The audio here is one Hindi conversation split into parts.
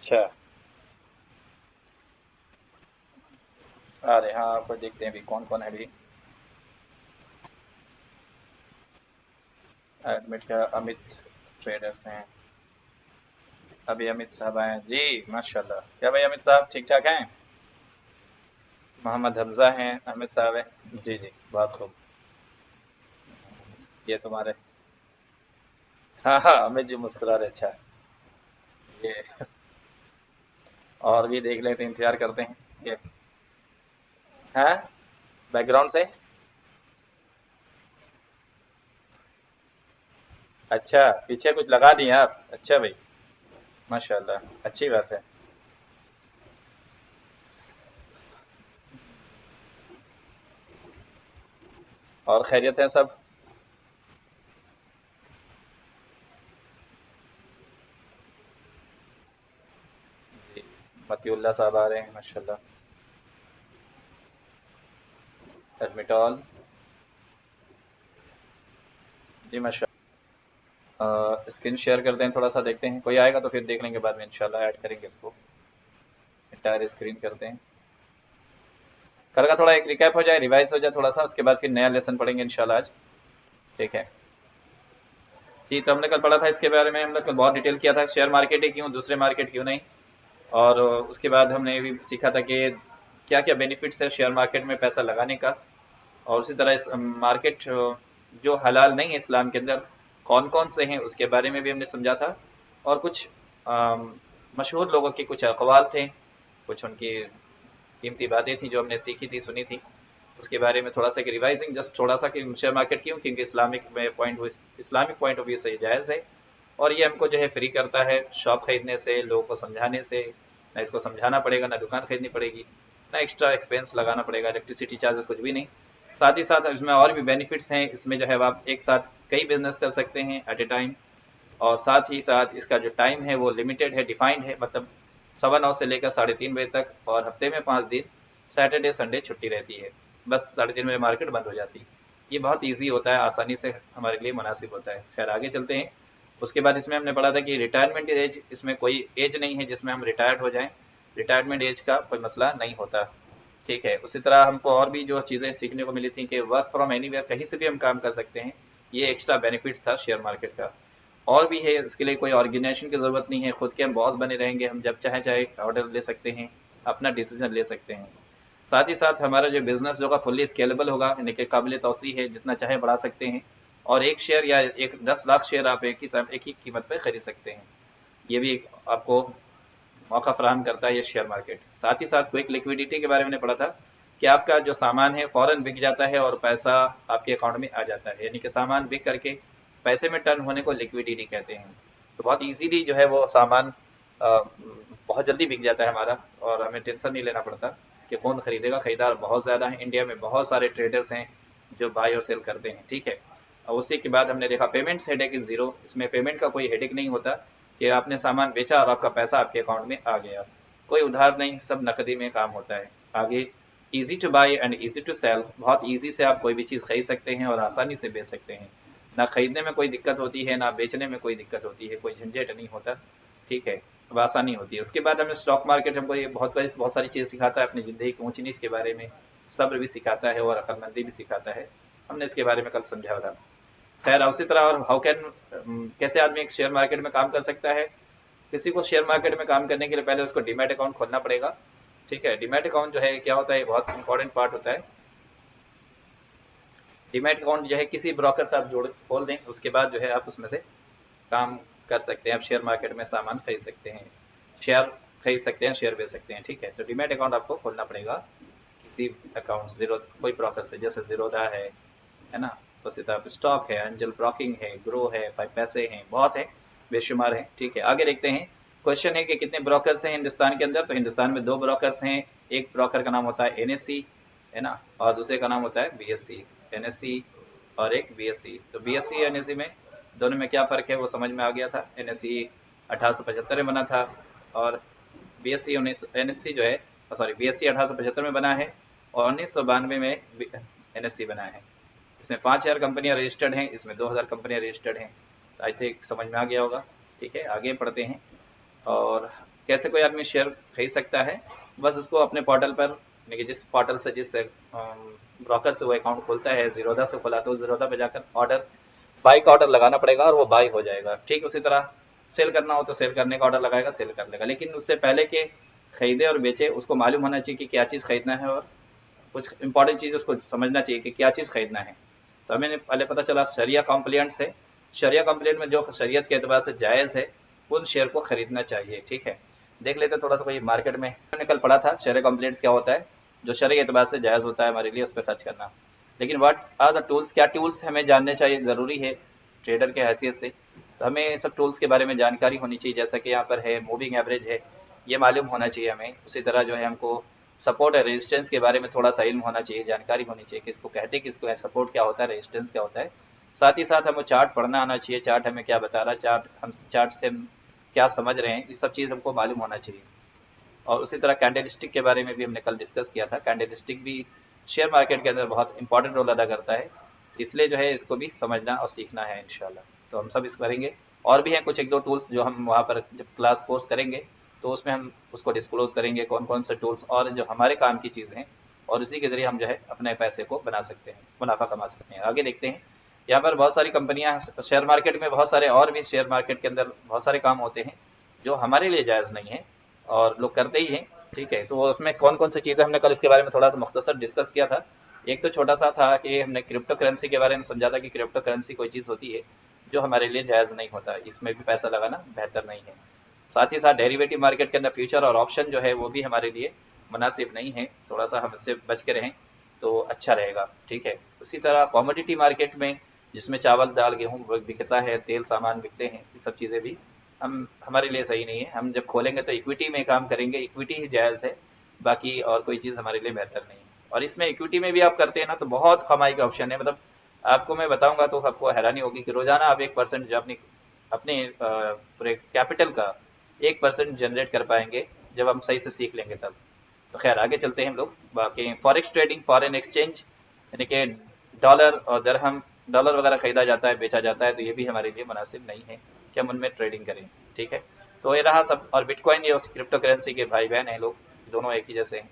अच्छा। अरे हाँ, आपको देखते हैं अभी कौन कौन है अभी। एडमिट का अमित ट्रेडर्स हैं। अभी अमित साहब आए हैं जी। माशाल्लाह, क्या भाई अमित साहब ठीक ठाक हैं? मोहम्मद हमजा हैं, अमित साहब हैं जी जी। बहुत खूब। ये तुम्हारे। हाँ हाँ, अमित जी मुस्कुरा रहे, अच्छा। ये और भी देख लेते हैं, इंतजार करते हैं ये। हाँ, बैकग्राउंड से। अच्छा, पीछे कुछ लगा दिए आप, अच्छा भाई। माशाल्लाह, अच्छी बात है। और खैरियत है सब? जी। मतीउल्लाह साहब आ रहे हैं माशाल्लाह। एडमिटॉल। जी माशाल्लाह। स्क्रीन शेयर करते हैं, थोड़ा सा देखते हैं, कोई आएगा तो फिर देख लेंगे, बाद में इंशाल्लाह ऐड करेंगे इसको। इंटायर स्क्रीन करते हैं। कल का थोड़ा एक रिकैप हो जाए, रिवाइज हो जाए थोड़ा सा, उसके बाद फिर नया लेसन पढ़ेंगे इंशाल्लाह आज। ठीक है जी। तो हमने कल पढ़ा था इसके बारे में, हमने कल बहुत डिटेल किया था, शेयर मार्केट ही क्यों, दूसरे मार्केट क्यों नहीं। और उसके बाद हमने ये भी सीखा था कि क्या क्या बेनिफिट्स है शेयर मार्केट में पैसा लगाने का। और उसी तरह इस मार्केट जो हलाल नहीं है इस्लाम के अंदर, कौन कौन से हैं उसके बारे में भी हमने समझा था। और कुछ अम, मशहूर लोगों के कुछ अक़वाल थे, कुछ उनकी कीमती बातें थी जो हमने सीखी थी, सुनी थी। उसके बारे में थोड़ा सा कि रिवाइजिंग जस्ट थोड़ा सा कि शेयर मार्केट क्यों, क्योंकि इस्लामिक पॉइंट ऑफ व्यू से ये जायज़ है। और ये हमको जो है फ्री करता है शॉप खरीदने से, लोगों को समझाने से। ना इसको समझाना पड़ेगा, ना दुकान खरीदनी पड़ेगी, ना एक्स्ट्रा एक्सपेंस लगाना पड़ेगा, इलेक्ट्रिसिटी चार्जेस कुछ भी नहीं। साथ ही साथ इसमें और भी बेनिफिट्स हैं, इसमें जो है आप एक साथ कई बिजनेस कर सकते हैं एट ए टाइम। और साथ ही साथ इसका जो टाइम है वो लिमिटेड है, डिफाइंड है, मतलब 9:15 से लेकर 3:30 बजे तक, और हफ्ते में 5 दिन, सैटरडे संडे छुट्टी रहती है। बस 3:30 बजे मार्केट बंद हो जाती है। ये बहुत ईजी होता है, आसानी से हमारे लिए मुनासिब होता है। खैर आगे चलते हैं। उसके बाद इसमें हमने पढ़ा था कि रिटायरमेंट एज, इसमें कोई एज नहीं है जिसमें हम रिटायर्ड हो जाएं। रिटायरमेंट एज का कोई मसला नहीं होता। ठीक है, उसी तरह हमको और भी जो चीज़ें सीखने को मिली थी कि वर्क फ्रॉम एनीवेयर, कहीं से भी हम काम कर सकते हैं। ये एक्स्ट्रा बेनिफिट्स था शेयर मार्केट का। और भी है, इसके लिए कोई ऑर्गेनाइजेशन की ज़रूरत नहीं है, खुद के हम बॉस बने रहेंगे, हम जब चाहे चाहे ऑर्डर ले सकते हैं, अपना डिसीजन ले सकते हैं। साथ ही साथ हमारा जो बिजनेस जो होगा फुल्ली स्केलेबल होगा, यानी कि काबिल तौसी है, जितना चाहे बढ़ा सकते हैं। और एक शेयर या एक 10 लाख शेयर आप एक ही कीमत पर खरीद सकते हैं। ये भी आपको मौका फराहम करता है ये शेयर मार्केट। साथ ही साथ क्विक लिक्विडिटी के बारे में पढ़ा था कि आपका जो सामान है फौरन बिक जाता है और पैसा आपके अकाउंट में आ जाता है, यानी कि सामान बिक करके पैसे में टर्न होने को लिक्विडिटी कहते हैं। तो बहुत इजीली जो है वो सामान बहुत जल्दी बिक जाता है हमारा, और हमें टेंशन नहीं लेना पड़ता कि कौन खरीदेगा। खरीदार बहुत ज़्यादा है, इंडिया में बहुत सारे ट्रेडर्स हैं जो बाय और सेल करते हैं। ठीक है। और उसी के बाद हमने देखा पेमेंट्स हेडेक इज जीरो, इसमें पेमेंट का कोई हेडेक नहीं होता कि आपने सामान बेचा और आपका पैसा आपके अकाउंट में आ गया। कोई उधार नहीं, सब नकदी में काम होता है। आगे easy to buy and easy to sell, बहुत इजी से आप कोई भी चीज़ खरीद सकते हैं और आसानी से बेच सकते हैं। ना खरीदने में कोई दिक्कत होती है, ना बेचने में कोई दिक्कत होती है, कोई झंझट नहीं होता। ठीक है, अब आसानी होती है। उसके बाद हमें स्टॉक मार्केट हमको ये बहुत सारी चीज़ें सिखाता है, अपनी ज़िंदगी की ऊंच नीच के बारे में सब्र भी सिखाता है और अक्लमंदी भी सिखाता है। हमने इसके बारे में कल समझा था। खैर उसी तरह, और हाउ कैन, कैसे आदमी एक शेयर मार्केट में काम कर सकता है। किसी को शेयर मार्केट में काम करने के लिए पहले उसको डीमैट अकाउंट खोलना पड़ेगा। ठीक है, डीमैट अकाउंट जो है क्या होता है, बहुत इंपॉर्टेंट पार्ट होता है। डीमैट अकाउंट जो है किसी ब्रोकर से आप जोड़ खोल दें, उसके बाद जो है आप उसमें से काम कर सकते हैं। आप शेयर मार्केट में सामान खरीद सकते हैं, शेयर खरीद सकते हैं, शेयर बेच सकते हैं। ठीक है, तो डीमैट अकाउंट आपको खोलना पड़ेगा किसी अकाउंट, जीरो कोई ब्रोकर से, जैसे जीरोधा है ना। उसी तरह स्टॉक है, एंजल ब्रोकिंग है, ग्रो है, भाई पैसे हैं, बहुत है, बेशुमार है। ठीक है, आगे देखते हैं। क्वेश्चन है कि कितने ब्रोकर्स हैं हिंदुस्तान के अंदर, तो हिंदुस्तान में 2 ब्रोकर्स हैं। एक ब्रोकर का नाम होता है एनएससी, है ना, और दूसरे का नाम होता है बीएससी। एनएससी और एक बीएससी। तो बीएससी एनएससी में दोनों में क्या फ़र्क है वो समझ में आ गया था। एनएससी 1875 में बना था, और बीएससी 19 एनएससी जो है, सॉरी, बीएससी 1875 में बना है, और 1992 में एनएससी बना है। इसमें 5,000 कंपनियां रजिस्टर्ड हैं, इसमें 2,000 कंपनियां रजिस्टर्ड हैं। तो आई थिंक समझ में आ गया होगा। ठीक है, आगे पढ़ते हैं। और कैसे कोई आदमी शेयर खरीद सकता है, बस उसको अपने पोर्टल पर, यानी कि जिस पोर्टल से जिस ब्रोकर से वो अकाउंट खोलता है, जीरोधा से खोला तो जीरोधा पे जाकर ऑर्डर, बाई का ऑर्डर लगाना पड़ेगा और वो बाई हो जाएगा। ठीक उसी तरह सेल करना हो तो सेल करने का ऑर्डर लगाएगा, सेल कर लेगा। लेकिन उससे पहले के खरीदे और बेचे उसको मालूम होना चाहिए कि क्या चीज़ खरीदना है, और कुछ इंपॉर्टेंट चीज़ उसको समझना चाहिए कि क्या चीज़ खरीदना है। तो हमें पहले पता चला शरिया कॉम्प्लियंट से, शरिया कॉम्प्लियंट में जो शरीयत के एतबार से जायज़ है उन शेयर को खरीदना चाहिए। ठीक है, देख लेते थोड़ा सा कोई मार्केट में कल पड़ा था शरिया कॉम्प्लियंट्स क्या होता है, जो शरिया एतबार से जायज़ होता है हमारे लिए उस पर खर्च करना। लेकिन व्हाट आर द टूल्स, क्या टूल्स हमें जानने चाहिए, ज़रूरी है ट्रेडर के हैसियत से। तो हमें सब टूल्स के बारे में जानकारी होनी चाहिए, जैसा कि यहाँ पर है मूविंग एवरेज है, ये मालूम होना चाहिए हमें। उसी तरह जो है हमको सपोर्ट और रेजिस्टेंस के बारे में थोड़ा सा इल्म होना चाहिए, जानकारी होनी चाहिए, किसको कहते हैं, किसको है, सपोर्ट क्या होता है, रेजिस्टेंस क्या होता है। साथ ही साथ हमें चार्ट पढ़ना आना चाहिए, चार्ट हमें क्या बता रहा है, चार्ट हम चार्ट से हम क्या समझ रहे हैं, ये सब चीज़ हमको मालूम होना चाहिए। और उसी तरह कैंडलस्टिक के बारे में भी हमने कल डिस्कस किया था। कैंडलस्टिक भी शेयर मार्केट के अंदर बहुत इंपॉर्टेंट रोल अदा करता है, इसलिए जो है इसको भी समझना और सीखना है इंशाल्लाह। तो हम सब इस करेंगे। और भी हैं कुछ एक दो टूल्स जो हम वहाँ पर जब क्लास कोर्स करेंगे तो उसमें हम उसको डिस्क्लोज करेंगे, कौन कौन से टूल्स और जो हमारे काम की चीज़ें हैं, और उसी के ज़रिए हम जो है अपने पैसे को बना सकते हैं, मुनाफा कमा सकते हैं। आगे देखते हैं। यहाँ पर बहुत सारी कंपनियाँ शेयर मार्केट में, बहुत सारे और भी शेयर मार्केट के अंदर बहुत सारे काम होते हैं जो हमारे लिए जायज़ नहीं है और लोग करते ही हैं। ठीक है, तो उसमें कौन कौन सी चीज़ें, हमने कल इसके बारे में थोड़ा सा मुख्तसर डिस्कस किया था। एक तो छोटा सा था कि हमने क्रिप्टो करेंसी के बारे में समझा था कि क्रिप्टो करेंसी कोई चीज़ होती है जो हमारे लिए जायज़ नहीं होता, इसमें भी पैसा लगाना बेहतर नहीं है। साथ ही साथ डेरिवेटिव मार्केट के अंदर फ्यूचर और ऑप्शन जो है वो भी हमारे लिए मुनासिब नहीं है, थोड़ा सा हम इससे बच के रहें तो अच्छा रहेगा। ठीक है, उसी तरह कॉमोडिटी मार्केट में जिसमें चावल दाल गेहूँ बिकता है, तेल सामान बिकते हैं, ये सब चीज़ें भी हम हमारे लिए सही नहीं है। हम जब खोलेंगे तो इक्विटी में काम करेंगे, इक्विटी ही जायज़ है, बाकी और कोई चीज़ हमारे लिए बेहतर नहीं है। और इसमें इक्विटी में भी आप करते हैं ना तो बहुत कमाई का ऑप्शन है, मतलब आपको मैं बताऊंगा तो आपको हैरानी होगी कि रोजाना आप 1% जो अपनी अपने पूरे कैपिटल का 1% जनरेट कर पाएंगे जब हम सही से सीख लेंगे तब। तो खैर आगे चलते हैं हम लोग। बाकी फॉरेक्स ट्रेडिंग, फॉरेन एक्सचेंज, यानी कि डॉलर और दरहम, डॉलर वगैरह खरीदा जाता है, बेचा जाता है, तो ये भी हमारे लिए मुनासिब नहीं है कि हम उनमें ट्रेडिंग करें। ठीक है, तो ये रहा सब। और बिटकॉइन ये क्रिप्टो करेंसी के भाई बहन हैं लोग, दोनों एक ही जैसे हैं,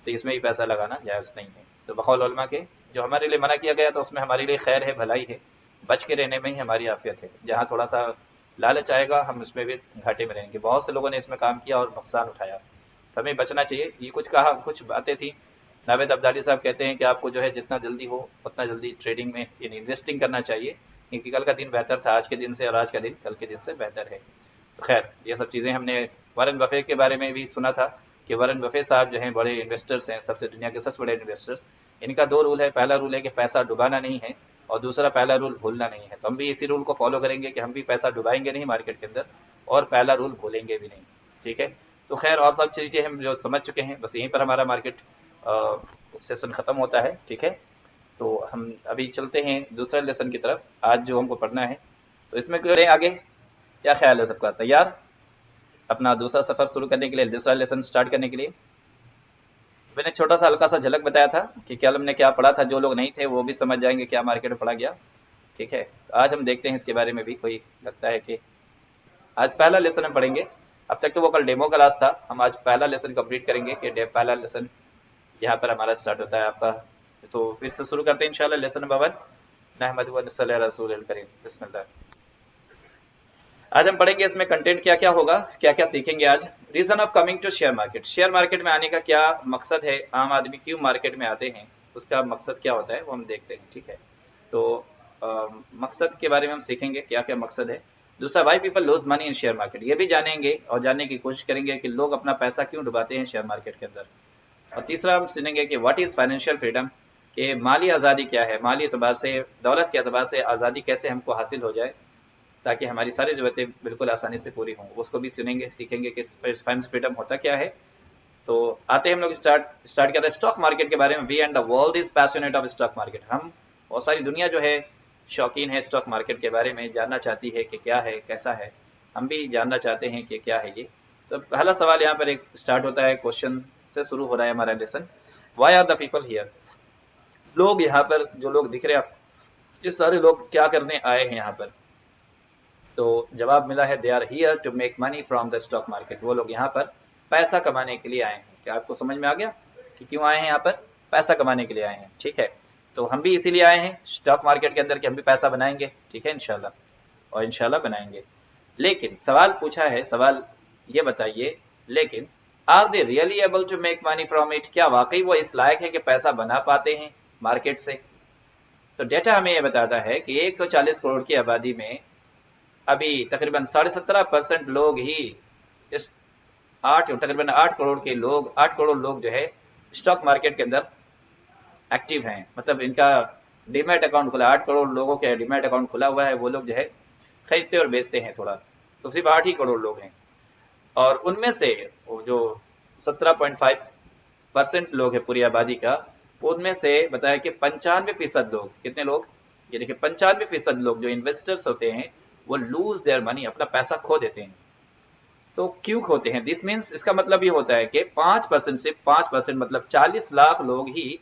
तो इसमें भी पैसा लगाना जायज़ नहीं है। तो बकौल उलमा के जो हमारे लिए मना किया गया तो उसमें हमारे लिए खैर है, भलाई है, बच के रहने में ही हमारी आफियत है। जहाँ थोड़ा सा लालच आएगा हम उसमें भी घाटे में रहेंगे। बहुत से लोगों ने इसमें काम किया और नुकसान उठाया, तो हमें बचना चाहिए। ये कुछ कहा, कुछ बातें थी। नावेद अब्दाली साहब कहते हैं कि आपको जो है जितना जल्दी हो उतना जल्दी ट्रेडिंग में यानी इन्वेस्टिंग करना चाहिए, क्योंकि कल का दिन बेहतर था आज के दिन से, और आज का दिन कल के दिन से बेहतर है। तो खैर ये सब चीज़ें हमने वारन बफे के बारे में भी सुना था कि वारन बफे साहब जो हैं बड़े इन्वेस्टर्स हैं, सबसे दुनिया के सबसे बड़े इन्वेस्टर्स। इनका दो रूल है, पहला रूल है कि पैसा डुबाना नहीं है, और दूसरा पहला रूल भूलना नहीं है। तो हम भी इसी रूल को फॉलो करेंगे कि हम भी पैसा डुबाएंगे नहीं मार्केट के अंदर, और पहला रूल भूलेंगे भी नहीं। ठीक है, तो खैर और सब चीज़ें हम जो समझ चुके हैं, बस यहीं पर हमारा मार्केट सेशन ख़त्म होता है। ठीक है, तो हम अभी चलते हैं दूसरे लेसन की तरफ, आज जो हमको पढ़ना है। तो इसमें करें आगे, क्या ख्याल है सबका, तैयार अपना दूसरा सफ़र शुरू करने के लिए, दूसरा लेसन स्टार्ट करने के लिए? मैंने छोटा सा हल्का सा झलक बताया था कि कल हमने क्या पढ़ा था, जो लोग नहीं थे वो भी समझ जाएंगे क्या मार्केट में पढ़ा गया। ठीक है, तो आज हम देखते हैं इसके बारे में भी। कोई लगता है कि आज पहला लेसन हम पढ़ेंगे, अब तक तो वो कल डेमो क्लास था, हम आज पहला लेसन कंप्लीट करेंगे कि पहला लेसन यहाँ पर हमारा स्टार्ट होता है आपका। तो फिर से शुरू करते हैं इंशाल्लाह लेसन नंबर 1, नहमदुहु व नसल्ली अला रसूलिल करीम, बिस्मिल्लाह। आज हम पढ़ेंगे इसमें कंटेंट क्या क्या होगा, क्या क्या सीखेंगे आज। Reason of coming to share market, share market में आने का क्या मकसद है, आम आदमी क्यों मार्केट में आते हैं, उसका मकसद क्या होता है वो हम देखते हैं। ठीक है, तो मकसद के बारे में हम सीखेंगे क्या क्या मकसद है। दूसरा, why people lose money in share market, ये भी जानेंगे और जानने की कोशिश करेंगे कि लोग अपना पैसा क्यों डुबाते हैं शेयर मार्केट के अंदर। और तीसरा हम सुनेंगे कि व्हाट इज़ फाइनेंशियल फ्रीडम, कि माली आज़ादी क्या है, माली एतबार से, दौलत के एतबार से आज़ादी कैसे हमको हासिल हो जाए ताकि हमारी सारी ज़रूरतें बिल्कुल आसानी से पूरी हों, उसको भी सुनेंगे, सीखेंगे कि फाइनेंशियल फ्रीडम होता क्या है। तो आते हैं हम लोग स्टार्ट करते हैं स्टॉक मार्केट के बारे में। We and the world is passionate of stock market, हम बहुत सारी दुनिया जो है शौकीन है स्टॉक मार्केट के बारे में, जानना चाहती है कि क्या है कैसा है, हम भी जानना चाहते हैं कि क्या है ये। तो पहला सवाल यहाँ पर एक स्टार्ट होता है, क्वेश्चन से शुरू हो रहा है हमारा lesson. Why are the people here, लोग यहाँ पर जो लोग दिख रहे हैं आपको, ये सारे लोग क्या करने आए हैं यहाँ पर। तो जवाब मिला है they are here to make money from the stock market. वो लोग यहाँ पर पैसा कमाने के लिए आए हैं। क्या आपको समझ में आ गया कि क्यों आए हैं? यहाँ पर पैसा कमाने के लिए आए हैं। ठीक है, तो हम भी इसीलिए आए हैं स्टॉक मार्केट के अंदर कि हम भी पैसा बनाएंगे। ठीक है, इंशाल्लाह, और इंशाल्लाह बनाएंगे। लेकिन सवाल पूछा है, सवाल ये बताइए, लेकिन are they really able to make money from it? क्या वाकई वो इस लायक है कि पैसा बना पाते हैं मार्केट से? तो डेटा हमें ये बताता है कि 140 करोड़ की आबादी में अभी तकरीबन 17.5% लोग ही इस तकरीबन 8 करोड़ लोग जो है स्टॉक मार्केट के अंदर एक्टिव हैं। मतलब इनका डीमैट अकाउंट खुला, 8 करोड़ लोगों के डीमैट अकाउंट खुला हुआ है। वो लोग जो है खरीदते और बेचते हैं थोड़ा, तो सिर्फ 8 ही करोड़ लोग हैं। और उनमें से जो 17.5% लोग है पूरी आबादी का, उनमें से बताया कि 95% लोग, कितने लोग? ये देखिए 95% लोग जो इन्वेस्टर्स होते हैं वो लूज देयर मनी, अपना पैसा खो देते हैं। तो क्यों खोते हैं? दिस मीन्स, इसका मतलब ये होता है कि 5% से 5% मतलब 40 लाख लोग ही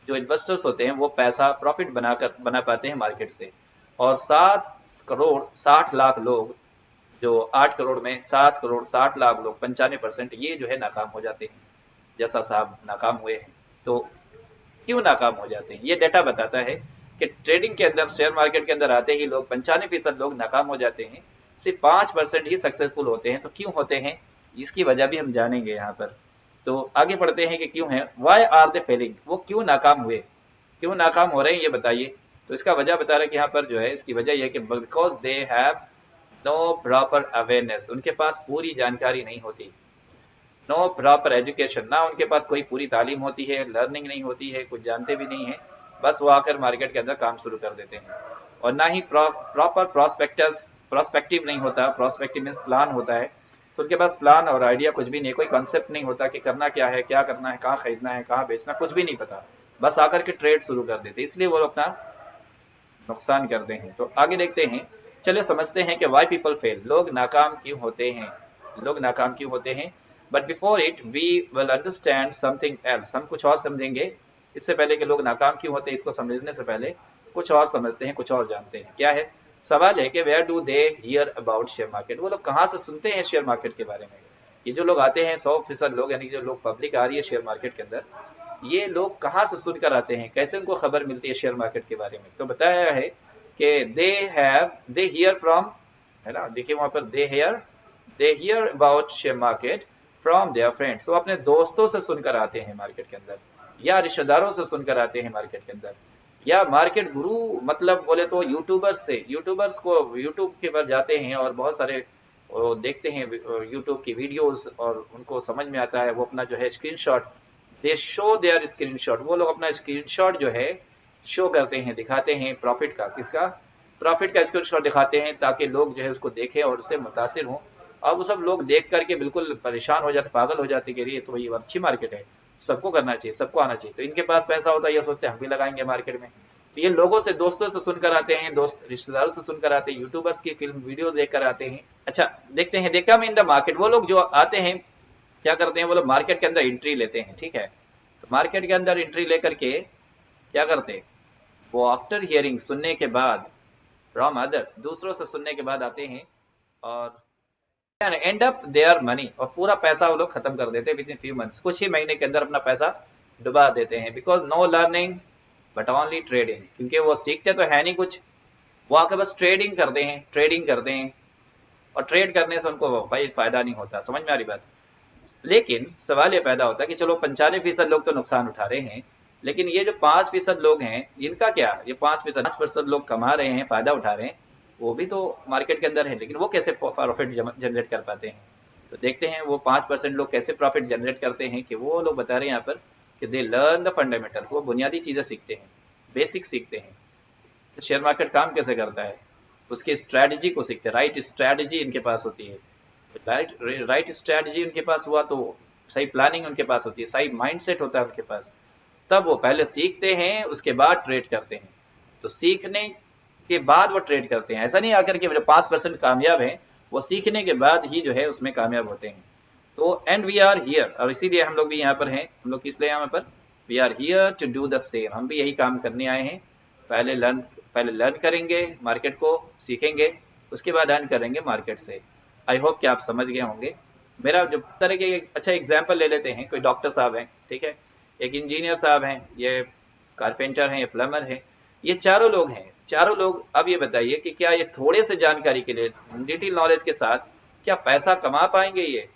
जो इन्वेस्टर्स होते हैं वो पैसा प्रॉफिट बना पाते हैं मार्केट से। और 7 करोड़ 60 लाख लोग, जो 8 करोड़ में 7 करोड़ 60 लाख लोग, 95%, ये जो है नाकाम हो जाते हैं। जैसा साहब नाकाम हुए हैं। तो क्यों नाकाम हो जाते हैं? ये डेटा बताता है कि ट्रेडिंग के अंदर, शेयर मार्केट के अंदर आते ही लोग 95% लोग नाकाम हो जाते हैं, सिर्फ 5% ही सक्सेसफुल होते हैं। तो क्यों होते हैं, इसकी वजह भी हम जानेंगे यहाँ पर। तो आगे पढ़ते हैं कि क्यों है, वाई आर दे फेलिंग, वो क्यों नाकाम हुए, क्यों नाकाम हो रहे हैं, ये बताइए। तो इसका वजह बता रहा है कि यहाँ पर जो है इसकी वजह यह कि because they have no proper awareness, उनके पास पूरी जानकारी नहीं होती। नो प्रॉपर एजुकेशन, ना उनके पास कोई पूरी तालीम होती है, लर्निंग नहीं होती है, कुछ जानते भी नहीं है, बस वो आकर मार्केट के अंदर काम शुरू कर देते हैं। और ना ही प्रॉपर प्रोस्पेक्टिव नहीं होता। प्रोस्पेक्टिव मीन्स प्लान होता है, तो उनके पास प्लान और आइडिया कुछ भी नहीं, कोई कॉन्सेप्ट नहीं होता कि करना क्या है, क्या करना है, कहाँ खरीदना है, कहाँ बेचना, कुछ भी नहीं पता, बस आकर के ट्रेड शुरू कर देते, इसलिए वो अपना नुकसान करते हैं। तो आगे देखते हैं, चलिए समझते हैं कि वाई पीपल फेल, लोग नाकाम क्यों होते हैं, लोग नाकाम क्यों होते हैं। But before it we will understand something else, हम कुछ और समझेंगे। इससे पहले कि लोग नाकाम क्यों होते हैं, इसको समझने से पहले कुछ और समझते हैं, कुछ और जानते हैं। क्या है सवाल? है कि where do they hear about share market, वो लोग कहाँ से सुनते हैं शेयर मार्केट के बारे में। ये जो लोग आते हैं 100% लोग, यानी जो लोग पब्लिक आ रही है शेयर मार्केट के अंदर, ये लोग कहाँ से सुनकर आते हैं, कैसे उनको खबर मिलती है शेयर मार्केट के बारे में? तो बताया है कि दे हियर फ्रॉम, है ना, देखिए वहां पर दे hear about share market from their friends, वो अपने दोस्तों से सुनकर आते हैं मार्केट के अंदर, या रिश्तेदारों से सुनकर आते हैं मार्केट के अंदर, या मार्केट गुरु, मतलब बोले तो यूट्यूबर्स से, यूट्यूबर्स को यूट्यूब के पर जाते हैं और बहुत सारे वो देखते हैं यूट्यूब की वीडियोस, और उनको समझ में आता है, वो अपना जो है screenshot, they show their screenshot, वो लोग अपना स्क्रीनशॉट जो है शो करते हैं, दिखाते हैं प्रॉफिट का, किसका? प्रॉफिट का स्क्रीनशॉट दिखाते हैं, ताकि लोग जो है उसको देखें और उससे मुतासिर हों। अब वो सब लोग देख करके बिल्कुल परेशान हो जाते, पागल हो जाते कि ये तो ये अच्छी मार्केट है, सबको करना चाहिए, सबको आना चाहिए। तो इनके पास पैसा होता है, ये सोचते हैं हम भी लगाएंगे मार्केट में। तो ये लोगों से, दोस्तों से सुनकर आते हैं, दोस्त रिश्तेदारों से सुनकर आते हैं, यूट्यूबर्स की फिल्म वीडियो देखकर आते हैं। अच्छा देखते हैं, दे कम इन द मार्केट, वो लोग जो आते हैं क्या करते हैं, वो लोग मार्केट के अंदर एंट्री लेते हैं। ठीक है, तो मार्केट के अंदर एंट्री लेकर के क्या करते हैं, वो आफ्टर हियरिंग, सुनने के बाद, फ्रॉम अदर्स, दूसरों से सुनने के बाद आते हैं, और एंड अप देयर मनी, और पूरा पैसा वो लोग खत्म कर देते हैं विद इन फ्यू मंथ्स, कुछ ही महीने के अंदर अपना पैसा डुबा देते हैं। Because know learning but only trading, क्योंकि वो सीखते तो है नहीं कुछ, वो आके बस ट्रेडिंग करते हैं, ट्रेडिंग करते हैं, और ट्रेड करने से उनको भाई फायदा नहीं होता। समझ में आ रही बात? लेकिन सवाल ये पैदा होता है कि चलो 95% लोग तो नुकसान उठा रहे हैं, लेकिन ये जो 5% लोग हैं, इनका क्या? ये 5% लोग कमा रहे हैं, फायदा उठा रहे हैं, वो भी तो मार्केट के अंदर है, लेकिन वो कैसे प्रॉफिट जनरेट कर पाते हैं? तो देखते हैं वो 5% लोग कैसे प्रॉफिट जनरेट करते हैं। कि वो लोग बता रहे हैं यहाँ पर कि दे लर्न द फंडामेंटल्स, वो बुनियादी चीजें सीखते हैं, बेसिक सीखते हैं। तो शेयर मार्केट काम कैसे करता है, उसकी स्ट्रैटेजी को सीखते हैं, राइट स्ट्रैटेजी इनके पास होती है। राइट स्ट्रैटेजी उनके पास हुआ तो सही प्लानिंग उनके पास होती है, सही माइंडसेट होता है उनके पास, तब वो पहले सीखते हैं, उसके बाद ट्रेड करते हैं। तो सीखने के बाद वो ट्रेड करते हैं, ऐसा नहीं आकर के जो 5% कामयाब है वो सीखने के बाद ही जो है उसमें कामयाब होते हैं। तो एंड वी आर हियर, और इसीलिए हम लोग भी यहाँ पर हैं। हम लोग किस लिए यहाँ पर? We are here to do the same, हम भी यही काम करने आए हैं। पहले लर्न करेंगे, मार्केट को सीखेंगे, उसके बाद अर्न करेंगे मार्केट से। आई होप कि आप समझ गए होंगे। मेरा जो तरह के अच्छा एग्जाम्पल ले लेते हैं, कोई डॉक्टर साहब हैं, ठीक है, एक इंजीनियर साहब हैं, ये कारपेंटर हैं, ये प्लम्बर हैं, ये चारों लोग हैं। चारों लोग, अब ये बताइए कि क्या ये थोड़े से जानकारी के लिए, लिटिल नॉलेज के साथ, क्या पैसा कमा पाएंगे? ये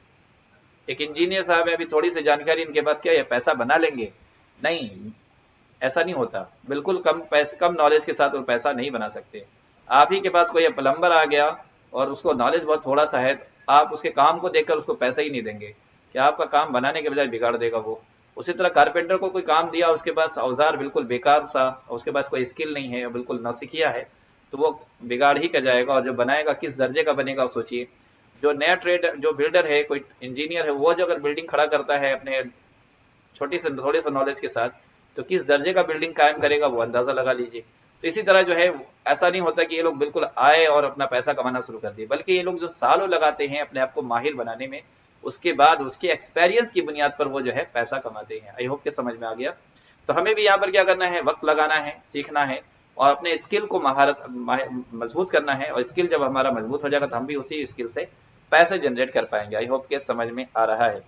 एक इंजीनियर साहब है, अभी थोड़ी सी जानकारी इनके पास, क्या ये पैसा बना लेंगे? नहीं, ऐसा नहीं होता। बिल्कुल कम नॉलेज के साथ वो पैसा नहीं बना सकते। आप ही के पास कोई प्लम्बर आ गया और उसको नॉलेज बहुत थोड़ा सा है, तो आप उसके काम को देखकर उसको पैसा ही नहीं देंगे, क्या आपका काम बनाने के बजाय बिगाड़ देगा वो। उसी तरह कारपेंटर को कोई काम दिया, उसके पास औजार बिल्कुल बेकार सा, उसके पास कोई स्किल नहीं है, बिल्कुल नौसिखिया है, तो वो बिगाड़ ही कर जाएगा, और जो बनाएगा किस दर्जे का बनेगा सोचिए। जो नया ट्रेड, जो बिल्डर है, कोई इंजीनियर है, वो जो अगर बिल्डिंग खड़ा करता है अपने छोटी से थोड़े से नॉलेज के साथ, तो किस दर्जे का बिल्डिंग कायम करेगा वो अंदाजा लगा लीजिए। तो इसी तरह जो है, ऐसा नहीं होता कि ये लोग बिल्कुल आए और अपना पैसा कमाना शुरू कर दिए, बल्कि ये लोग जो सालों लगाते हैं अपने आप को माहिर बनाने में, उसके बाद उसके एक्सपीरियंस की बुनियाद पर वो जो है पैसा कमाते हैं। आई होप के समझ में आ गया। तो हमें भी यहाँ पर क्या करना है, वक्त लगाना है, सीखना है, और अपने स्किल को मजबूत करना है, और स्किल जब हमारा मजबूत हो जाएगा तो हम भी उसी स्किल से पैसे जनरेट कर पाएंगे। आई होप के समझ में आ रहा है।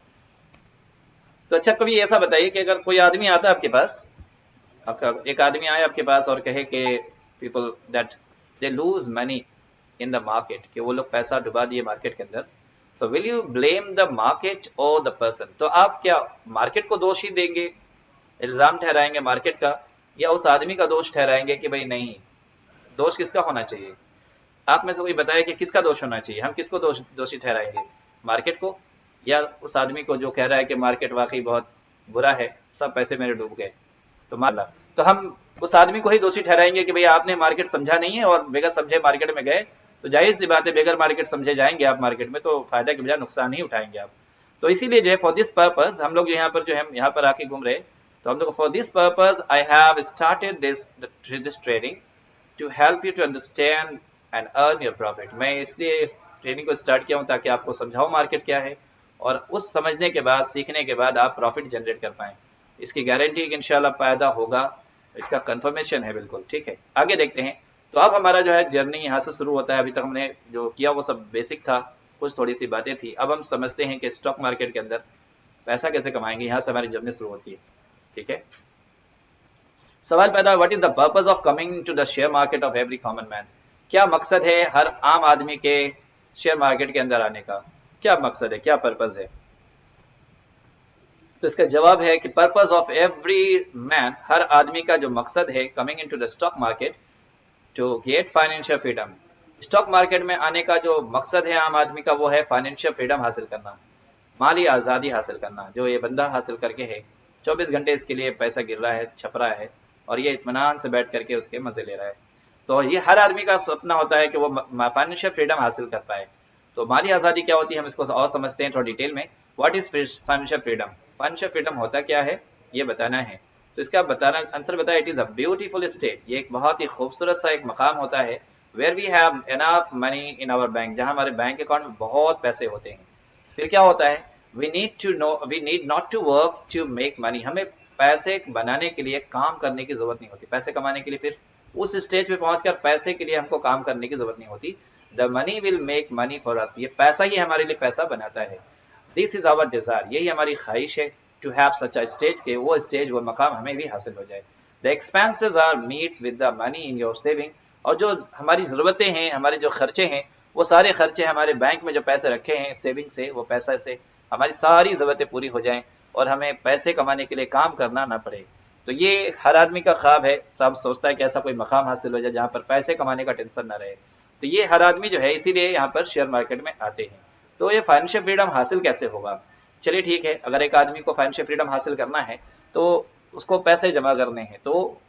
तो अच्छा, कभी ऐसा बताइए कि अगर कोई आदमी आता है आपके पास, एक आदमी आए आपके पास और कहे कि people that they lose money in the market, कि वो लोग पैसा डुबा दिए मार्केट के अंदर, तो will you blame the market और द पर्सन? तो आप क्या मार्केट को दोषी देंगे, इल्जाम ठहराएंगे मार्केट का, या उस आदमी का दोष ठहराएंगे कि भाई नहीं, दोष किसका होना चाहिए? आप में से कोई बताए कि किसका दोष होना चाहिए, हम किसको दोषी ठहराएंगे, मार्केट को या उस आदमी को जो कह रहा है कि मार्केट वाकई बहुत बुरा है, सब पैसे मेरे डूब गए? तो मान ला, तो हम उस आदमी को ही दोषी ठहराएंगे कि भैया आपने मार्केट समझा नहीं है और बगैर समझे मार्केट में गए, तो जाहिर सी बात है बगैर मार्केट समझे जाएंगे आप मार्केट में, तो फायदा के बजाय नुकसान ही उठाएंगे आप। तो इसीलिए जो है, फॉर दिस पर्पज हम लोग यहाँ पर जो है, यहाँ पर आके घूम रहे, तो हम लोग for this purpose I have started this training to help you to understand and earn your profit. मैं इसलिए ट्रेनिंग को स्टार्ट किया हूँ ताकि आपको समझाऊं मार्केट क्या है, और उस समझने के बाद, सीखने के बाद आप प्रॉफिट जनरेट कर पाएं। इसकी गारंटी कि इंशाल्लाह फायदा होगा, इसका कंफर्मेशन है बिल्कुल। ठीक है, आगे देखते हैं। तो अब हमारा जो है जर्नी यहाँ से शुरू होता है। अभी तक हमने जो किया वो सब बेसिक था, कुछ थोड़ी सी बातें थी। अब हम समझते हैं कि स्टॉक मार्केट के अंदर पैसा कैसे कमाएंगे, यहाँ से हमारी जर्नी शुरू होती है। ठीक है, सवाल पैदा, what is the purpose of coming to the share market of every common man? क्या मकसद है हर आम आदमी के शेयर मार्केट के अंदर आने का? क्या मकसद है, क्या पर्पस है? तो इसका जवाब है कि पर्पस ऑफ एवरी मैन, हर आदमी का जो मकसद है coming into the stock market to get financial freedom. Stock market में आने का जो मकसद है आम आदमी का, वो है फाइनेंशियल फ्रीडम हासिल करना, माली आज़ादी हासिल करना, जो ये बंदा हासिल करके है। 24 घंटे इसके लिए पैसा गिर रहा है, छप रहा है, और ये इत्मीनान से बैठ करके उसके मजे ले रहा है। तो ये हर आदमी का सपना होता है कि वो फाइनेंशियल फ्रीडम हासिल कर पाए। तो माली आज़ादी क्या होती है, हम इसको और समझते हैं थोड़ा डिटेल में। What is financial freedom? Financial freedom होता क्या है, ये बताना है। तो इसका बताना आंसर बताया, it is a beautiful state, ये एक बहुत ही खूबसूरत सा एक मकाम होता है, where we have enough money in our bank, जहां हमारे बैंक अकाउंट में बहुत पैसे होते हैं। फिर क्या होता है, we need not to work to make money, हमें पैसे बनाने के लिए काम करने की जरूरत नहीं होती। पैसे कमाने के लिए फिर उस स्टेज पे पहुंचकर पैसे के लिए हमको काम करने की जरूरत नहीं होती। The money will make money for us, ये पैसा ही हमारे लिए पैसा बनाता है। दिस इज आवर डिजायर, यही हमारी ख्वाहिश है, to have such a stage, के वो स्टेज, वो मकाम हमें भी हासिल हो जाए। The expenses are meets with the money in your saving, और जो हमारी जरूरतें हैं, हमारे जो खर्चे हैं, वो सारे खर्चे हमारे बैंक में जो पैसे रखे हैं सेविंग से, वो पैसा से हमारी सारी जरूरतें पूरी हो जाएं, और हमें पैसे कमाने के लिए काम करना ना पड़े। तो ये हर आदमी का ख्वाब है, सब सोचता है कि ऐसा कोई मकाम हासिल हो जाए जहाँ पर पैसे कमाने का टेंशन ना रहे। तो ये हर आदमी जो है, इसीलिए यहाँ पर शेयर मार्केट में आते हैं। तो ये फाइनेंशियल फ्रीडम हासिल कैसे होगा? चलिए ठीक है, अगर एक आदमी को फाइनेंशियल फ्रीडम हासिल करना है तो उसको पैसे जमा करने हैं, तो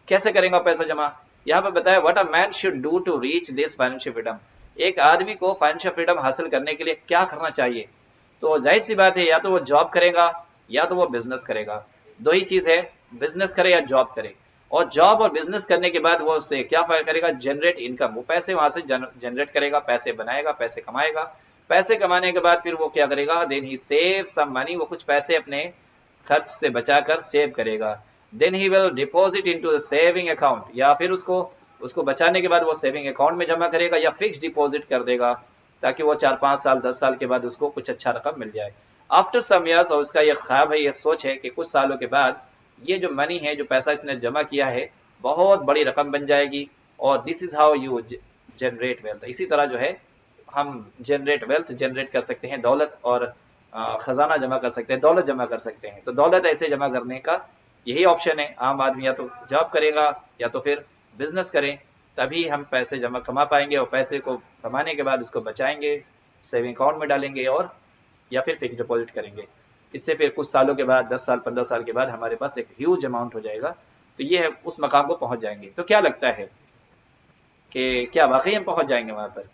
कैसे करेगा पैसा जमा? यहाँ पर बताया, what a man should do to reach this financial freedom, एक आदमी को फाइनेंशियल फ्रीडम हासिल करने के लिए क्या करना चाहिए? तो जाहिर सी बात है, या तो वो जॉब करेगा या तो वो बिजनेस करेगा, दो ही चीज है, बिजनेस करे या जॉब करे। और जॉब और बिजनेस करने के बाद वो उससे क्या करेगा, जनरेट इनकम, वो पैसे वहां से जनरेट करेगा, पैसे बनाएगा, पैसे कमाएगा। पैसे कमाने के बाद फिर वो क्या करेगा, then he save some money, वो कुछ पैसे अपने खर्च से बचाकर सेव करेगा। Then he will deposit into the saving account, या फिर उसको उसको बचाने के बाद वो सेविंग अकाउंट में जमा करेगा या फिक्स डिपॉजिट कर देगा, ताकि वो 4-5 साल 10 साल के बाद उसको कुछ अच्छा रकम मिल जाए। आफ्टर सम ईयर्स, और उसका ये ख्वाब है, ये सोच है कि कुछ सालों के बाद ये जो मनी है, जो पैसा इसने जमा किया है, बहुत बड़ी रकम बन जाएगी। और this is how you generate wealth. इसी तरह जो है हम जनरेट वेल्थ जनरेट कर सकते हैं, दौलत और खजाना जमा कर सकते हैं, दौलत जमा कर सकते हैं। तो दौलत ऐसे जमा करने का यही ऑप्शन है। आम आदमी या तो जॉब करेगा या तो फिर बिजनेस करें, तभी हम पैसे जमा कमा पाएंगे, और पैसे को कमाने के बाद उसको बचाएंगे, सेविंग अकाउंट में डालेंगे और या फिर फिक्स डिपॉजिट करेंगे। इससे फिर कुछ सालों के बाद, 10 साल 15 साल के बाद हमारे पास एक ह्यूज अमाउंट हो जाएगा। तो ये है, उस मकाम को पहुंच जाएंगे। तो क्या लगता है कि क्या वाकई हम पहुंच जाएंगे वहां पर?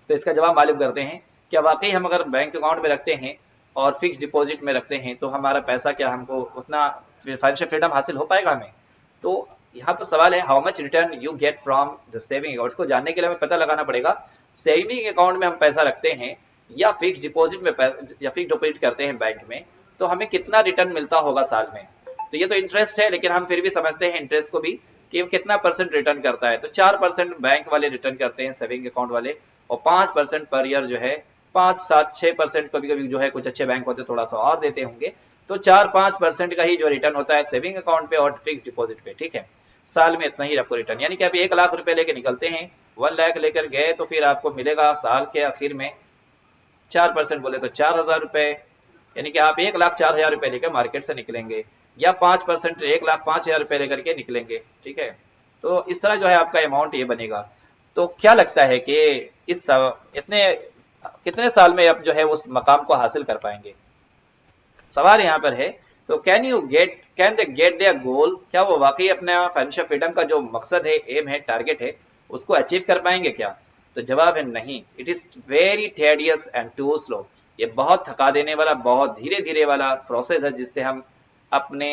तो इसका जवाब मालूम करते हैं। क्या वाकई हम अगर बैंक अकाउंट में रखते हैं और फिक्स डिपॉजिट में रखते हैं, तो हमारा पैसा, क्या हमको उतना फाइनेंशियल फ्रीडम हासिल हो पाएगा हमें? तो यहाँ पर सवाल है, how much return you get from the saving account. को जानने के लिए हमें पता लगाना पड़ेगा, सेविंग अकाउंट में हम पैसा रखते हैं या फिक्स डिपॉजिट में या फिक्स डिपॉजिट करते हैं बैंक में, तो हमें कितना रिटर्न मिलता होगा साल में। तो ये तो इंटरेस्ट है, लेकिन हम फिर भी समझते हैं इंटरेस्ट को भी कि कितना परसेंट रिटर्न करता है। तो 4% बैंक वाले रिटर्न करते हैं, सेविंग अकाउंट वाले, और 5% पर ईयर जो है, 5-7-6% कभी कभी जो है, कुछ अच्छे बैंक होते थोड़ा सा और देते होंगे। तो 4-5% का ही जो रिटर्न होता है सेविंग अकाउंट पे और फिक्स डिपॉजिट पे। ठीक है, साल में इतना ही आपको रिटर्न, यानी कि आप 1 लाख रुपए लेके निकलते हैं, 1 लाख लेकर गए, तो फिर आपको मिलेगा साल के आखिर में 4% बोले तो 4,000 रुपए। यानी कि आप 1,04,000 रुपए लेकर मार्केट से निकलेंगे, या 5%, 1,05,000 रुपए लेकर के निकलेंगे। ठीक है, तो इस तरह जो है आपका अमाउंट ये बनेगा। तो क्या लगता है कि इस इतने कितने साल में आप जो है उस मकाम को हासिल कर पाएंगे? सवाल यहाँ पर है। तो कैन दे गेट देयर गोल। क्या वो वाकई अपने फाइनेंशियल फ्रीडम का जो मकसद है, एम है, टारगेट है, उसको अचीव कर पाएंगे क्या? तो जवाब है नहीं। It is very tedious and too slow. ये बहुत थका देने वाला, बहुत धीरे धीरे वाला प्रोसेस है, जिससे हम अपने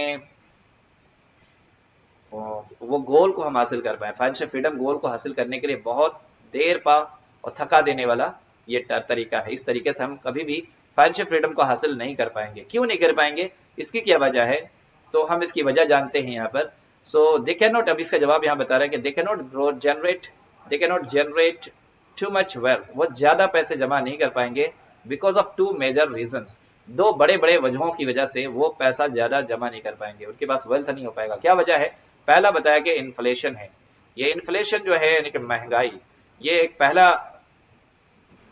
वो गोल को हम हासिल कर पाए। फाइनेंशियल फ्रीडम गोल को हासिल करने के लिए बहुत देर पा और थका देने वाला ये तरीका है। इस तरीके से हम कभी भी फाइनेंशियल फ्रीडम को हासिल नहीं कर पाएंगे। क्यों नहीं कर पाएंगे, इसकी क्या वजह है? तो हम इसकी वजह जानते हैं यहाँ पर। सो दे कैन नॉट, अब इसका जवाब यहाँ बता रहा है कि they can not generate too much wealth. वो ज्यादा पैसे जमा नहीं कर पाएंगे बिकॉज ऑफ 2 मेजर रीजंस। 2 बड़े बड़े वजहों की वजह से वो पैसा ज्यादा जमा नहीं कर पाएंगे, उनके पास वेल्थ नहीं हो पाएगा। क्या वजह है? पहला बताया कि इन्फ्लेशन है। ये इन्फ्लेशन जो है, यानी कि महंगाई, ये एक पहला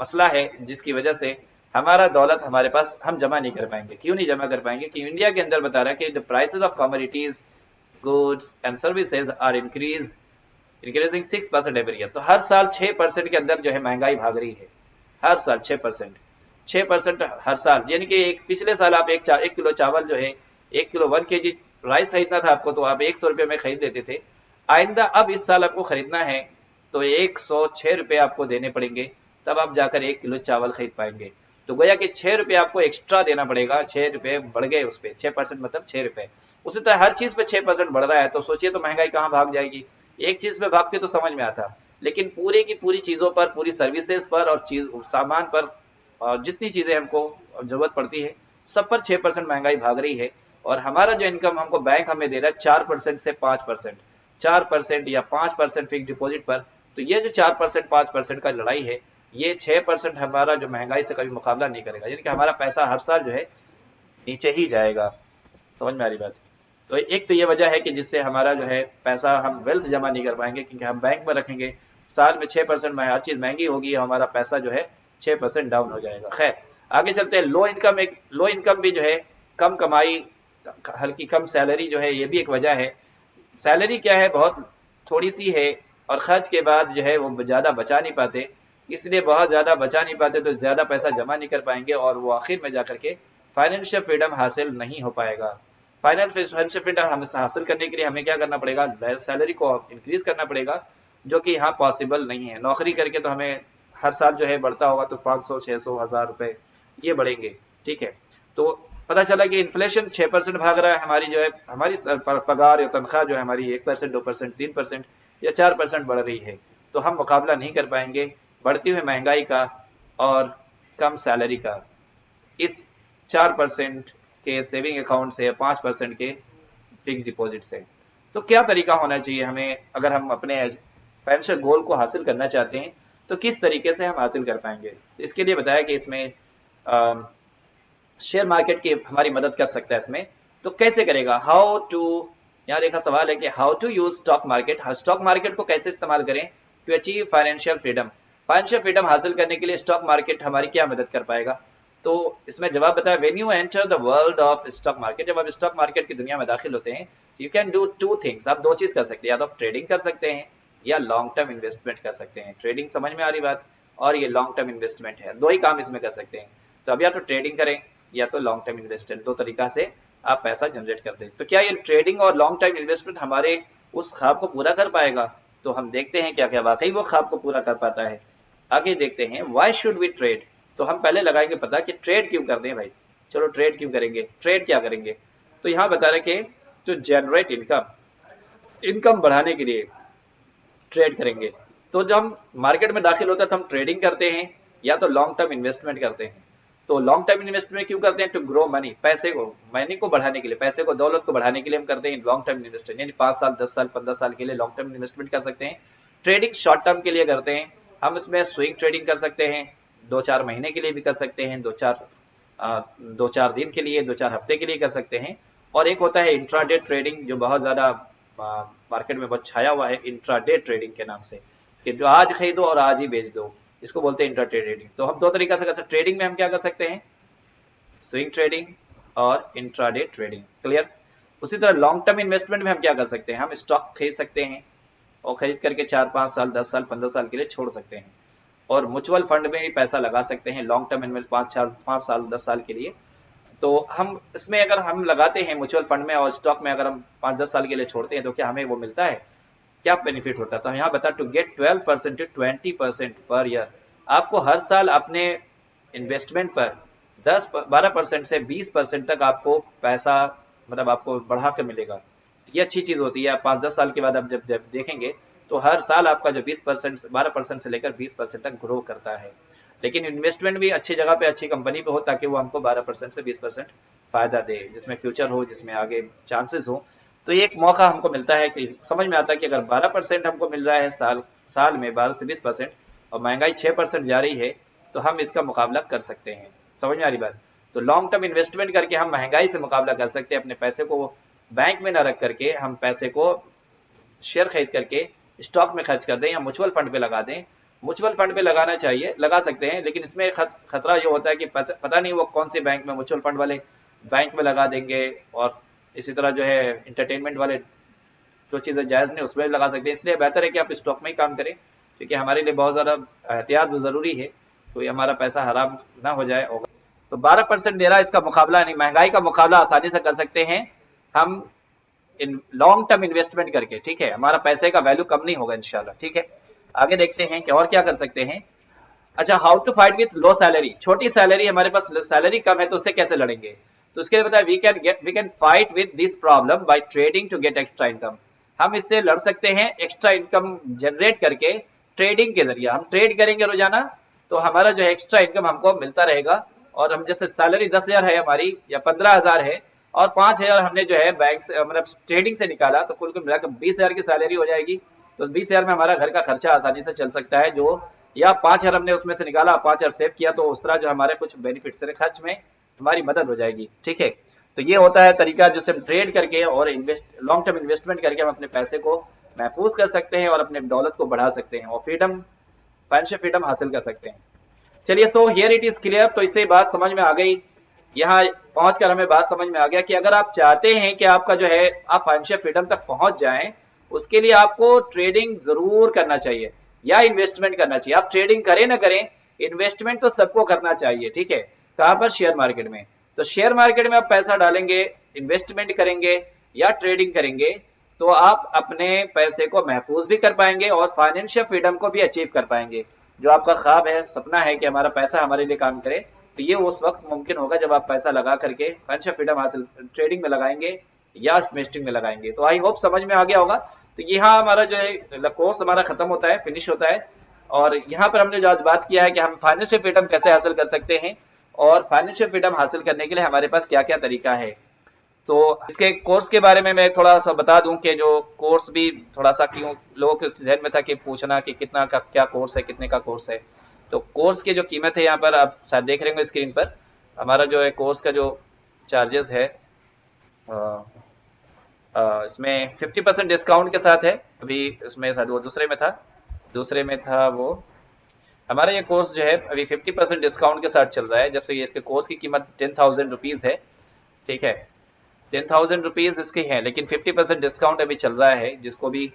मसला है जिसकी वजह से हमारा दौलत हमारे पास हम जमा नहीं कर पाएंगे। क्यों नहीं जमा कर पाएंगे? कि इंडिया के अंदर बता रहा है कि the prices of commodities, goods and services are increasing 6% every year. तो हर साल 6% के अंदर जो है महंगाई भाग रही है। हर साल 6% हर साल। यानी कि एक पिछले साल आप एक किलो चावल जो है, 1 किलो 1 kg राइस खरीदना था आपको, तो आप 100 रुपये में खरीद लेते थे। आइंदा अब इस साल आपको खरीदना है तो 106 रुपये आपको देने पड़ेंगे, तब आप जाकर 1 किलो चावल खरीद पाएंगे। तो गोया कि 6 रुपये आपको एक्स्ट्रा देना पड़ेगा। 6 रुपये बढ़ गए उस पर, 6% मतलब 6 रुपये। उसी तरह हर चीज पे 6% बढ़ रहा है, तो सोचिए तो महंगाई कहाँ भाग जाएगी। एक चीज पे भागती तो समझ में आता, लेकिन पूरी की पूरी चीजों पर, पूरी सर्विसेज पर और चीज सामान पर, और जितनी चीजें हमको जरूरत पड़ती है, सब पर 6% महंगाई भाग रही है। और हमारा जो इनकम हमको बैंक हमें दे रहा है 4% से 5%, 4% या 5% फिक्स डिपॉजिट पर। तो ये जो 4% 5% का लड़ाई है, ये 6% हमारा जो महंगाई से कभी मुकाबला नहीं करेगा। यानी कि हमारा पैसा हर साल जो है नीचे ही जाएगा। समझ में आ रही बात? तो एक तो ये वजह है कि जिससे हमारा जो है पैसा, हम वेल्थ जमा नहीं कर पाएंगे, क्योंकि हम बैंक में रखेंगे, साल में 6% में हर चीज महंगी होगी, हमारा पैसा जो है 6% डाउन हो जाएगा। खैर, आगे चलते हैं। लो इनकम, एक लो इनकम भी जो है, कम कमाई, हल्की कम सैलरी जो है, ये भी एक वजह है। सैलरी क्या है, बहुत थोड़ी सी है, और खर्च के बाद जो है वो ज्यादा बचा नहीं पाते। इसलिए बहुत ज्यादा बचा नहीं पाते तो ज्यादा पैसा जमा नहीं कर पाएंगे, और वो आखिर में जाकर के फाइनेंशियल फ्रीडम हासिल नहीं हो पाएगा। फाइनेंशियल फ्रीडम हम हासिल करने के लिए हमें क्या करना पड़ेगा? सैलरी को इंक्रीज करना पड़ेगा, जो कि यहाँ पॉसिबल नहीं है। नौकरी करके तो हमें हर साल जो है बढ़ता होगा, तो 500, 600, 1000 रुपए ये बढ़ेंगे। ठीक है, तो पता चला कि इन्फ्लेशन 6% भाग रहा है, हमारी जो है, हमारी पगार या तनख्वाह जो है हमारी 1%, 2%, 3% या 4% बढ़ रही है। तो हम मुकाबला नहीं कर पाएंगे बढ़ती हुई महंगाई का और कम सैलरी का, इस 4% के सेविंग अकाउंट से या 5% के फिक्स डिपॉजिट से। तो क्या तरीका होना चाहिए हमें, अगर हम अपने फाइनेंशियल गोल को हासिल करना चाहते हैं तो किस तरीके से हम हासिल कर पाएंगे। इसके लिए बताया कि इसमें शेयर मार्केट की हमारी मदद कर सकता है इसमें। तो कैसे करेगा, हाउ टू, यहाँ देखा सवाल है कि how to use stock market, stock market को कैसे इस्तेमाल करें to achieve financial freedom. Financial freedom हासिल करने के लिए स्टॉक मार्केट हमारी क्या मदद कर पाएगा। तो इसमें जवाब बताया, when you enter the world of stock market, जब आप स्टॉक मार्केट की दुनिया में दाखिल होते हैं, you can do two things, आप दो चीज कर सकते हैं, या तो आप ट्रेडिंग कर सकते हैं या लॉन्ग टर्म इन्वेस्टमेंट कर सकते हैं। ट्रेडिंग समझ में आ रही बात, और ये लॉन्ग टर्म इन्वेस्टमेंट है, दो ही काम इसमें कर सकते हैं। तो अब या तो ट्रेडिंग करें या तो लॉन्ग टर्म इन्वेस्टमेंट, दो तरीका से आप पैसा जनरेट कर दें। तो क्या ये ट्रेडिंग और लॉन्ग टर्म इन्वेस्टमेंट हमारे उस ख्वाब को पूरा कर पाएगा। तो हम देखते हैं क्या क्या वाकई वो ख्वाब को पूरा कर पाता है। आगे देखते हैं, व्हाई शुड वी ट्रेड। तो हम पहले लगाएंगे पता कि ट्रेड क्यों करते हैं भाई। चलो ट्रेड क्यों करेंगे, ट्रेड क्या करेंगे। तो यहाँ बता रहे कि टू जनरेट इनकम, इनकम बढ़ाने के लिए ट्रेड करेंगे। तो जब हम मार्केट में दाखिल होते हैं तो हम ट्रेडिंग करते हैं या तो लॉन्ग टर्म इन्वेस्टमेंट करते हैं। तो लॉन्ग टर्म इन्वेस्टमेंट क्यों करते हैं, टू ग्रो मनी, पैसे को, मनी को बढ़ाने के लिए, पैसे को, दौलत को बढ़ाने के लिए हम करते हैं लॉन्ग टर्म इन्वेस्टमेंट, यानी 5 साल 10 साल 15 साल के लिए लॉन्ग टर्म इन्वेस्टमेंट कर सकते हैं। ट्रेडिंग शॉर्ट टर्म के लिए करते हैं, हम इसमें स्विंग ट्रेडिंग कर सकते हैं, 2-4 महीने के लिए भी कर सकते हैं, 2-4 दिन के लिए, 2-4 हफ्ते के लिए कर सकते हैं। और एक होता है इंट्राडे ट्रेडिंग, जो बहुत ज्यादा मार्केट में बहुत छाया हुआ है इंट्राडे ट्रेडिंग के नाम से, कि जो आज खरीदो और आज ही बेच दो, इसको बोलते हैं इंट्राडे ट्रेडिंग। तो हम दो तरीका से कर सकते हैं, ट्रेडिंग में हम क्या कर सकते हैं, स्विंग ट्रेडिंग और इंट्राडे ट्रेडिंग, क्लियर। उसी तरह लॉन्ग टर्म इन्वेस्टमेंट में हम क्या कर सकते हैं, हम स्टॉक खरीद सकते हैं और खरीद करके 4-5 साल 10 साल 15 साल के लिए छोड़ सकते हैं। और म्यूचुअल फंड में भी पैसा लगा सकते हैं लॉन्ग टर्म इन्वेस्ट 5 साल 10 साल के लिए। तो हम इसमें अगर हम लगाते हैं म्यूचुअल फंड में और स्टॉक में, अगर हम 5-10 साल के लिए छोड़ते हैं तो क्या हमें वो मिलता है, क्या बेनिफिट होता है। तो यहाँ बता, to get 12% to 20% per year, आपको हर साल अपने इन्वेस्टमेंट पर 10-12% से 20% तक आपको पैसा, मतलब आपको बढ़ा कर मिलेगा। ये अच्छी चीज होती है। 5-10 साल के बाद आप जब देखेंगे तो हर साल आपका जो 20% 12% से लेकर 20% तक ग्रो करता है। लेकिन इन्वेस्टमेंट भी अच्छी जगह पे, अच्छी कंपनी पे हो, ताकि वो हमको 12% से 20% फायदा दे, जिसमें फ्यूचर हो, जिसमें आगे चांसेस हो। तो ये एक मौका हमको मिलता है कि समझ में आता है कि अगर 12% हमको मिल रहा है साल में 12 से 20%, और महंगाई 6% जा रही है, तो हम इसका मुकाबला कर सकते हैं। समझ में आ रही बात। तो लॉन्ग टर्म इन्वेस्टमेंट करके हम महंगाई से मुकाबला कर सकते हैं। अपने पैसे को बैंक में न रख करके हम पैसे को शेयर खरीद करके स्टॉक में खर्च कर दें या म्यूचुअल फंड पे लगा दें। म्यूचुअल फंड पे लगाना चाहिए, लगा सकते हैं, लेकिन इसमें खतरा ये होता है कि पता नहीं वो कौन से बैंक में, म्यूचुअल फंड वाले बैंक में लगा देंगे, और इसी तरह जो है इंटरटेनमेंट वाले जो चीजें जायज नहीं उसमें लगा सकते हैं। इसलिए बेहतर है कि आप स्टॉक में ही काम करें, क्योंकि हमारे लिए बहुत ज्यादा एहतियात जरूरी है, कोई हमारा पैसा हराम ना हो जाए। तो 12% दे रहा है, इसका मुकाबला नहीं, महंगाई का मुकाबला आसानी से कर सकते हैं हम इन लॉन्ग टर्म इन्वेस्टमेंट करके। ठीक है, हमारा पैसे का वैल्यू कम नहीं होगा इंशाल्लाह। ठीक है, आगे देखते हैं कि और क्या कर सकते हैं। अच्छा, how to fight with low salary, छोटी सैलरी, हमारे पास सैलरी कम है तो उससे कैसे लड़ेंगे। तो उसके लिए बताया, we can fight with this problem by trading to get extra income. हम इससे लड़ सकते हैं एक्स्ट्रा इनकम जनरेट करके, ट्रेडिंग के जरिए। हम ट्रेड करेंगे रोजाना, तो हमारा जो है एक्स्ट्रा इनकम हमको मिलता रहेगा। और हम जैसे सैलरी 10,000 है हमारी या 15,000 है, और 5,000 हमने जो है बैंक से, मतलब ट्रेडिंग से निकाला, तो कुल मिलाकर 20,000 की सैलरी हो जाएगी। तो 20,000 में हमारा घर का खर्चा आसानी से चल सकता है। जो या 5,000 हमने उसमें से निकाला, 5,000 सेव किया, तो उस तरह जो हमारे कुछ बेनिफिट्स खर्च में हमारी मदद हो जाएगी। ठीक है, तो ये होता है तरीका जिससे हम ट्रेड करके और लॉन्ग टर्म इन्वेस्टमेंट करके हम अपने पैसे को महफूज कर सकते हैं और अपने दौलत को बढ़ा सकते हैं और फ्रीडम, फाइनेंशियल फ्रीडम हासिल कर सकते हैं। चलिए, so here it is clear. तो इससे बात समझ में आ गई, यहाँ पहुंचकर हमें बात समझ में आ गया कि अगर आप चाहते हैं कि आपका जो है आप फाइनेंशियल फ्रीडम तक पहुंच जाएं, उसके लिए आपको ट्रेडिंग जरूर करना चाहिए या इन्वेस्टमेंट करना चाहिए। आप ट्रेडिंग करें ना करें, इन्वेस्टमेंट तो सबको करना चाहिए। ठीक है, कहां पर, शेयर मार्केट में। तो शेयर मार्केट में आप पैसा डालेंगे, इन्वेस्टमेंट करेंगे या ट्रेडिंग करेंगे, तो आप अपने पैसे को महफूज भी कर पाएंगे और फाइनेंशियल फ्रीडम को भी अचीव कर पाएंगे। जो आपका ख्वाब है, सपना है कि हमारा पैसा हमारे लिए काम करे, तो ये उस वक्त मुमकिन होगा जब आप पैसा लगा करके फाइनेंशियल फ्रीडम हासिल ट्रेडिंग में लगाएंगे या इन्वेस्टिंग में लगाएंगे। तो आई होप समझ में आ गया होगा। तो यहाँ हमारा जो है कोर्स हमारा खत्म होता है, फिनिश होता है। और यहाँ पर हमने जो आज बात किया है कि हम फाइनेंशियल फ्रीडम कैसे हासिल कर सकते हैं और फाइनेंशियल फ्रीडम हासिल करने के लिए हमारे पास क्या क्या तरीका है। तो इसके कोर्स के बारे में मैं थोड़ा सा बता दूं कि जो कोर्स भी थोड़ा सा क्यों लोगों के जहन में था कि पूछना कि कितना का क्या कोर्स है, कितने का कोर्स है। तो कोर्स की जो कीमत है यहाँ पर आप शायद देख रहे होंगे स्क्रीन पर, हमारा जो है कोर्स का जो चार्जेस है इसमें 50% डिस्काउंट के साथ है। अभी इसमें शायद वो दूसरे में था वो हमारा ये कोर्स जो है अभी 50% डिस्काउंट के साथ चल रहा है। जब से ये इसके कोर्स की कीमत 10,000 रुपीज़ है, ठीक है, 10,000 रुपीज़ इसके हैं, लेकिन 50% डिस्काउंट अभी चल रहा है। जिसको भी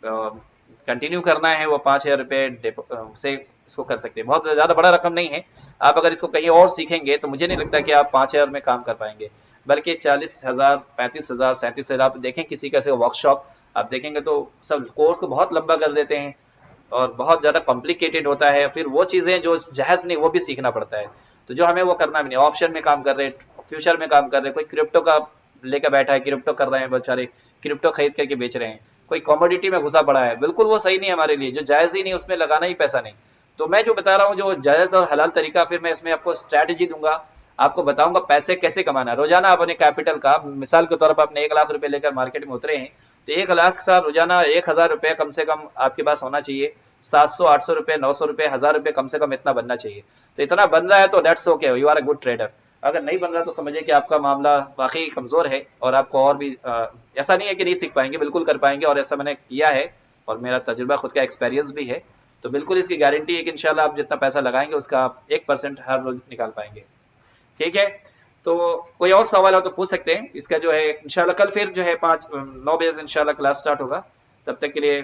कंटिन्यू करना है वो 5,000 रुपये से इसको कर सकते हैं। बहुत ज़्यादा बड़ा रकम नहीं है। आप अगर इसको कहीं और सीखेंगे तो मुझे नहीं लगता कि आप 5,000 में काम कर पाएंगे, बल्कि 40,000, 35,000, 37,000 आप देखें किसी का से वर्कशॉप आप देखेंगे तो सब कोर्स को बहुत लंबा कर देते हैं और बहुत ज़्यादा कॉम्प्लिकेटेड होता है। फिर वो चीज़ें जो जायज़ नहीं वो भी सीखना पड़ता है। तो जो हमें वो करना भी नहीं, ऑप्शन में काम कर रहे हैं, फ्यूचर में काम कर रहे हैं, कोई क्रिप्टो का लेकर बैठा है, क्रिप्टो कर रहे हैं बेचारे, क्रिप्टो खरीद करके बेच रहे हैं, कोई कमोडिटी में घुसा पड़ा है, बिल्कुल वो सही नहीं है हमारे लिए। जो जायज़ ही नहीं उसमें लगाना ही पैसा नहीं। तो मैं जो बता रहा हूँ जो जायज़ और हलाल तरीका, फिर मैं इसमें आपको स्ट्रैटेजी दूंगा, आपको बताऊंगा पैसे कैसे कमाना। रोजाना अपने कैपिटल का, मिसाल के तौर पर आपने 1 लाख रुपए लेकर मार्केट में उतरे हैं, तो 1 लाख का रोजाना 1,000 रुपये कम से कम आपके पास होना चाहिए। 700, 800 रुपये, 900 रुपये, 1,000 रुपये कम से कम इतना बनना चाहिए। तो इतना बन रहा है तो that's okay, you are a good trader. अगर नहीं बन रहा तो समझिए कि आपका मामला वाकई कमजोर है और आपको और भी ऐसा नहीं है कि नहीं सीख पाएंगे, बिल्कुल कर पाएंगे। और ऐसा मैंने किया है और मेरा तजुर्बा, खुद का एक्सपीरियंस भी है। तो बिल्कुल इसकी गारंटी है कि इंशाल्लाह आप जितना पैसा लगाएंगे उसका आप 1% हर रोज निकाल पाएंगे। ठीक है, तो कोई और सवाल हो तो पूछ सकते हैं। इसका जो है इंशाल्लाह कल फिर जो है 9 बजे से इंशाल्लाह क्लास स्टार्ट होगा। तब तक के लिए